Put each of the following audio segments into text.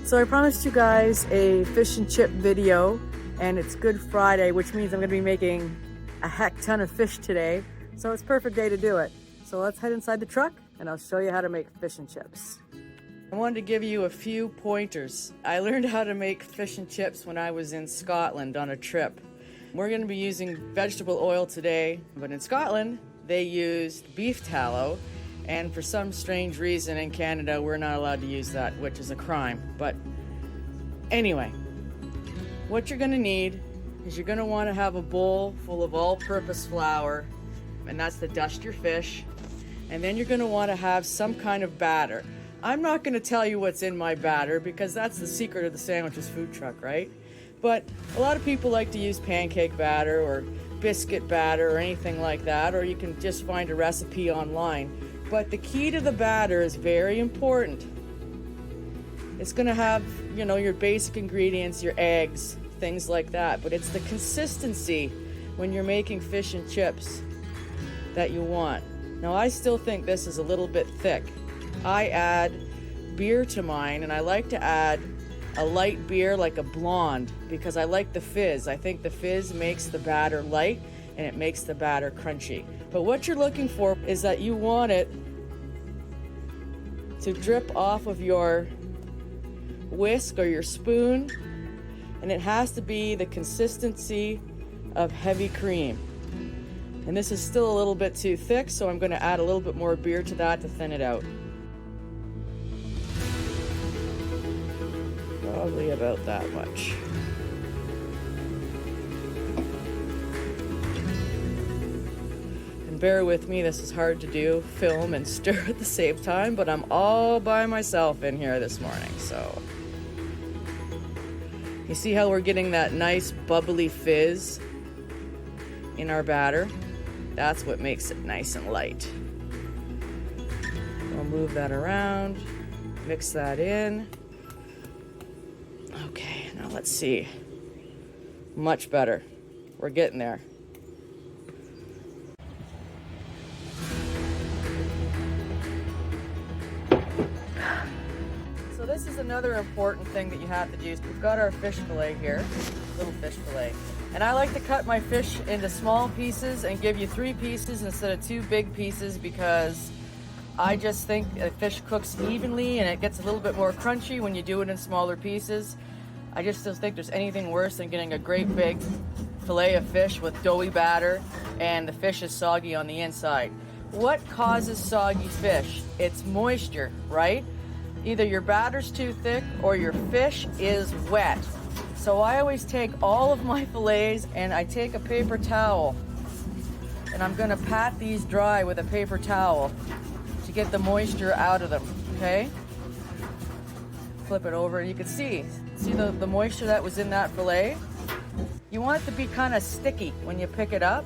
So I promised you guys a fish and chip video, and it's Good Friday, which means I'm gonna be making a heck ton of fish today. So it's a perfect day to do it. So let's head inside the truck and I'll show you how to make fish and chips. I wanted to give you a few pointers. I learned how to make fish and chips when I was in Scotland on a trip. We're gonna be using vegetable oil today, but in Scotland, they used beef tallow. And for some strange reason in Canada, we're not allowed to use that, which is a crime. But anyway, what you're gonna need is you're gonna wanna have a bowl full of all-purpose flour, and that's to dust your fish. And then you're gonna wanna have some kind of batter. I'm not gonna tell you what's in my batter because that's the secret of the Sandwiches food truck, right? But a lot of people like to use pancake batter or biscuit batter or anything like that, or you can just find a recipe online. But the key to the batter is very important. It's gonna have, you know, your basic ingredients, your eggs, things like that, but it's the consistency when you're making fish and chips that you want. Now, I still think this is a little bit thick. I add beer to mine, and I like to add a light beer like a blonde because I like the fizz. I think the fizz makes the batter light and it makes the batter crunchy. But what you're looking for is that you want it to drip off of your whisk or your spoon, and it has to be the consistency of heavy cream. And this is still a little bit too thick, so I'm going to add a little bit more beer to that to thin it out. Probably about that much. And bear with me, this is hard to do, film and stir at the same time, but I'm all by myself in here this morning, so. You see how we're getting that nice bubbly fizz in our batter? That's what makes it nice and light. I'll move that around, mix that in. Okay, now let's see. Much better. We're getting there. So this is another important thing that you have to do. We've got our fish fillet here, little fish fillet. And I like to cut my fish into small pieces and give you 3 pieces instead of 2 big pieces because I just think a fish cooks evenly and it gets a little bit more crunchy when you do it in smaller pieces. I just don't think there's anything worse than getting a great big fillet of fish with doughy batter and the fish is soggy on the inside. What causes soggy fish? It's moisture, right? Either your batter's too thick or your fish is wet. So I always take all of my fillets and I take a paper towel and I'm gonna pat these dry with a paper towel to get the moisture out of them, okay? Flip it over and you can see the moisture that was in that fillet? You want it to be kind of sticky when you pick it up.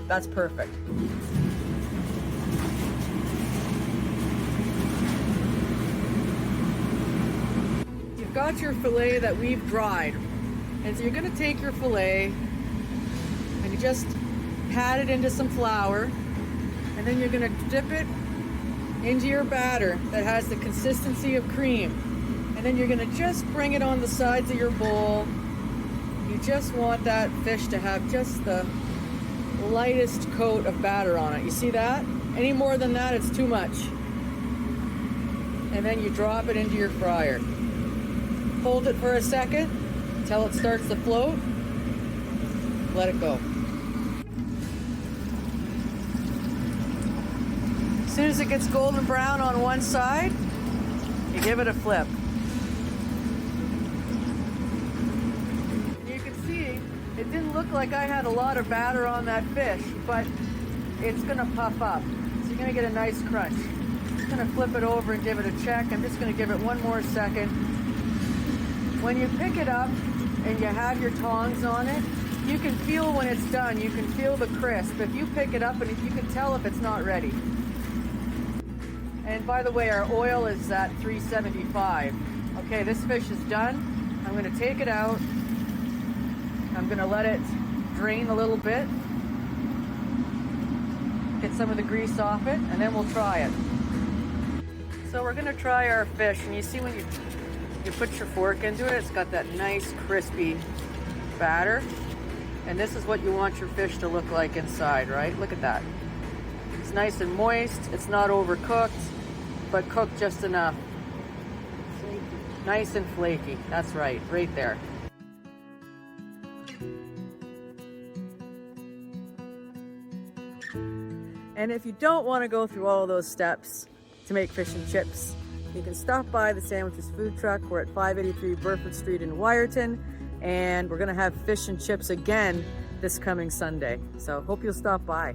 That's perfect. You've got your fillet that we've dried. And so you're gonna take your fillet and you just pat it into some flour and then you're gonna dip it into your batter that has the consistency of cream. And then you're gonna just bring it on the sides of your bowl. You just want that fish to have just the lightest coat of batter on it. You see that? Any more than that, it's too much. And then you drop it into your fryer. Hold it for a second until it starts to float. Let it go. As soon as it gets golden brown on one side, you give it a flip. You can see it didn't look like I had a lot of batter on that fish, but it's gonna puff up. So you're gonna get a nice crunch. I'm just gonna flip it over and give it a check. I'm just gonna give it one more second. When you pick it up and you have your tongs on it, you can feel when it's done. You can feel the crisp. If you pick it up and you can tell if it's not ready. And by the way, our oil is at 375. Okay, this fish is done. I'm gonna take it out. I'm gonna let it drain a little bit. Get some of the grease off it, and then we'll try it. So we're gonna try our fish, and you see when you You put your fork into it, it's got that nice crispy batter. And this is what you want your fish to look like inside, right? Look at that. It's nice and moist, it's not overcooked, but cooked just enough. Nice and flaky, that's right there. And if you don't want to go through all those steps to make fish and chips, you can stop by the Sandwiches food truck. We're at 583 Burford Street in Wiarton, and we're gonna have fish and chips again this coming Sunday. So hope you'll stop by.